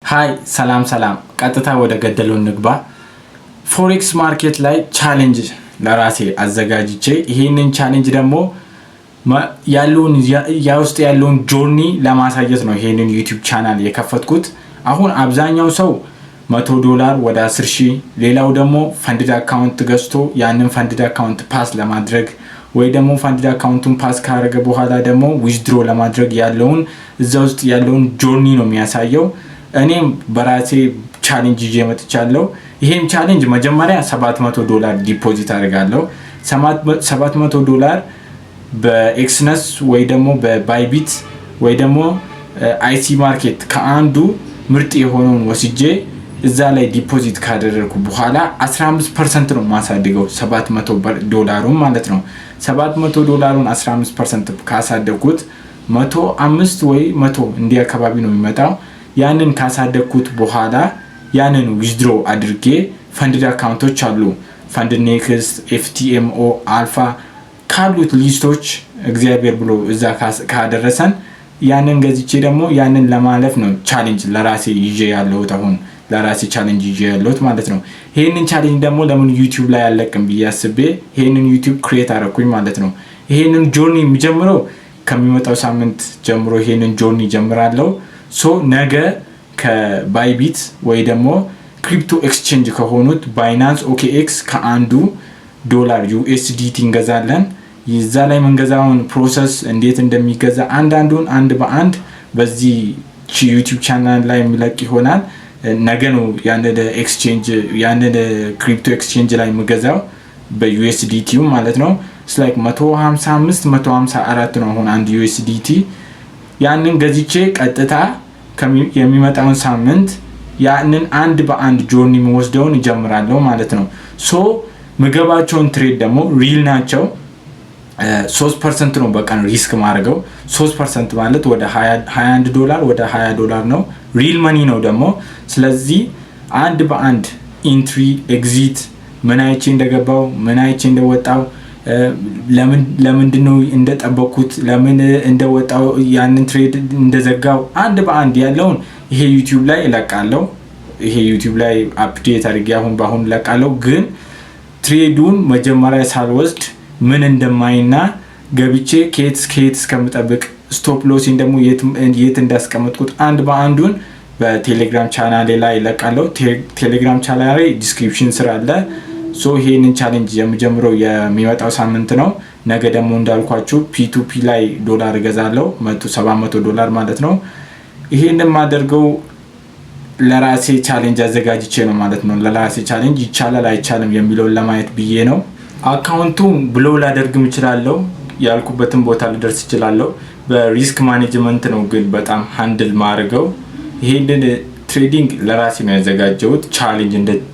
ሃይ ሰላም ቀጥታ ወደ ገደለው ንግባ። ፎሬክስ ማርኬት ላይ ቻሌንጅ ለራሴ አዘጋጅቼ ይሄንን ቻሌንጅ ደግሞ ያውስጥ ያለውን ጆርኒ ለማሳየት ነው ይሄንን ዩቲዩብ ቻናል የከፈትኩት። አሁን አብዛኛው ሰው $100 ወደ 10000 ሌላው ደግሞ ፈንድድ አካውንት ገዝቶ ያንን ፈንድድ አካውንት ፓስ ለማድረግ ወይ ደግሞ ፈንድድ አካውንቱን ፓስ ካረገ በኋላ ደግሞ ዊዝድሮ ለማድረግ ያለውን እዛ ውስጥ ያለውን ጆርኒ ነው የሚያሳየው። እኔም በራሴ ቻሌንጅ ይዤ መጥቻለሁ። ይሄን ቻሌንጅ መጀመሪያ $700 ዲፖዚት አደርጋለሁ። $700 በኤክስነስ ወይ ደግሞ በባይቢት ወይ ደግሞ አይሲ ማርኬት ከአንዱ ምርጥ የሆነውን ወስጄ እዛ ላይ ዲፖዚት ካደረኩ በኋላ 15% ነው ማሳድገው $700 ማለት ነው። $700 15% ካሳደኩት 105 ወይ 100 እንዲያ አካባቢ ነው የሚመጣው። ያንን ካሳደኩት በኋላ ያንን ዊዝድሮ አድርጌ ፈንድድ አካውንቶች አሉ ፈንድ ኔክስት ኤፍቲኤምኦ አልፋ ካሉት ሊስቶች እግዚአብሔር ብሎ እዛ ካደረሰን ያንን ገዝቼ ደግሞ ያንን ለማለፍ ነው ቻሌንጅ ለራሴ ይዤ ያለሁት። አሁን ለራሴ ቻሌንጅ ይዤ ያለሁት ማለት ነው። ይሄንን ቻሌንጅ ደግሞ ለምን ዩቲዩብ ላይ አለቅም ብዬ አስቤ ይሄንን ዩቲዩብ ክሬት አደረኩኝ ማለት ነው። ይሄንን ጆርኒ የሚጀምረው ከሚመጣው ሳምንት ጀምሮ ይሄንን ጆርኒ ጀምራለሁ። ነገ ከባይቢት ወይ ደግሞ ክሪፕቶ ኤክስቼንጅ ከሆኑት ባይናንስ ኦኬኤክስ ከአንዱ ዶላር ዩኤስዲቲ እንገዛለን። ይዛ ላይ መንገዛውን ፕሮሰስ እንዴት እንደሚገዛ አንዳንዱን አንድ በአንድ በዚህ ዩቲዩብ ቻናል ላይ የሚለቅ ይሆናል። ነገ ነው ያንን ኤክስቼንጅ ያንን ክሪፕቶ ኤክስቼንጅ ላይ የምገዛው በዩኤስዲቲው ማለት ነው። ስላይክ 155 154 ነው አሁን አንድ ዩኤስዲቲ። ያንን ገዝቼ ቀጥታ የሚመጣውን ሳምንት ያንን አንድ በአንድ ጆርኒ ወስደውን ይጀምራለሁ ማለት ነው። ምገባቸውን ትሬድ ደግሞ ሪል ናቸው። 3% ነው በቀን ሪስክ ማድረገው። 3% ማለት ወደ $21 ወደ $20 ነው። ሪል መኒ ነው ደግሞ። ስለዚህ አንድ በአንድ ኢንትሪ ኤግዚት ምን አይቼ እንደገባው ምን አይቼ እንደወጣው ለምንድነው እንደጠበቁት ለምን እንደወጣው ያንን ትሬድ እንደዘጋው አንድ በአንድ ያለውን ይሄ ዩቲዩብ ላይ እለቃለሁ። ይሄ ዩቲዩብ ላይ አፕዴት አድርጌ አሁን እለቃለሁ። ግን ትሬዱን መጀመሪያ ሳልወስድ ምን እንደማይና ገብቼ ከየት እስከምጠብቅ ስቶፕ ሎሲን ደግሞ የት እንዳስቀመጥኩት አንድ በአንዱን በቴሌግራም ቻናሌ ላይ እለቃለሁ። ቴሌግራም ቻናሌ ላይ ዲስክሪፕሽን ስር አለ። ይሄንን ቻሌንጅ የምጀምረው የሚመጣው ሳምንት ነው። ነገ ደግሞ እንዳልኳችሁ ፒ2ፒ ላይ ዶላር እገዛለሁ $700 ማለት ነው። ይሄንን ማደርገው ለራሴ ቻሌንጅ አዘጋጅቼ ነው ማለት ነው። ለራሴ ቻሌንጅ ይቻላል አይቻልም የሚለውን ለማየት ብዬ ነው። አካውንቱን ብሎ ላደርግም እችላለሁ፣ ያልኩበትን ቦታ ልደርስ እችላለሁ። በሪስክ ማኔጅመንት ነው ግን በጣም ሃንድል ማድረገው። ይሄንን ትሬዲንግ ለራሴ ነው ያዘጋጀሁት።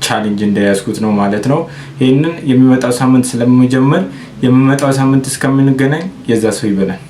ቻሌንጅ እንደያዝኩት ነው ማለት ነው። ይሄንን የሚመጣው ሳምንት ስለምጀምር የሚመጣው ሳምንት እስከምንገናኝ የዛ ሰው ይበላል።